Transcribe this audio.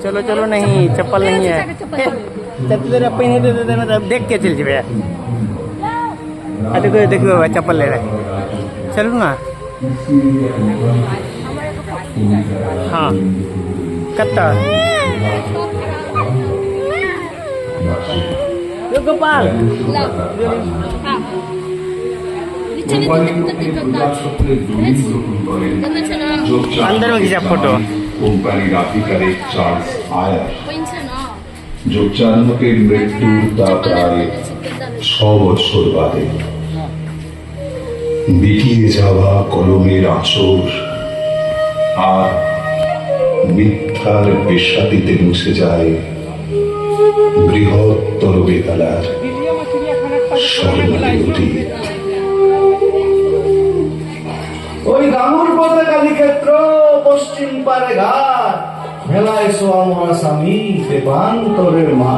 चलो चलो नहीं चप्पल नहीं है तेरा पहने दे देना देख के चल जाए देखो देखो चप्पल ले रहे चलो ना हाँ कत्ता गोपाल अंदर में खींचा फोटो কোম্পানি রাধিকার চার্লস আয়ার जो जन्म के मृत्यु ता प्राय 6 বছর বাদে বিকিয়ে যাওয়া কলমের আঁচড় আর মিথ্যার বেশ্যাতিতে মুছে যায় বৃহত্তর বেতালার স্বর্ণালী অতীত। ওই দামুর পতাকালী ক্ষেত্র পশ্চিম পারে ঘাট মেলায় সোয়া মহাস্বামী দেবান্তরের মা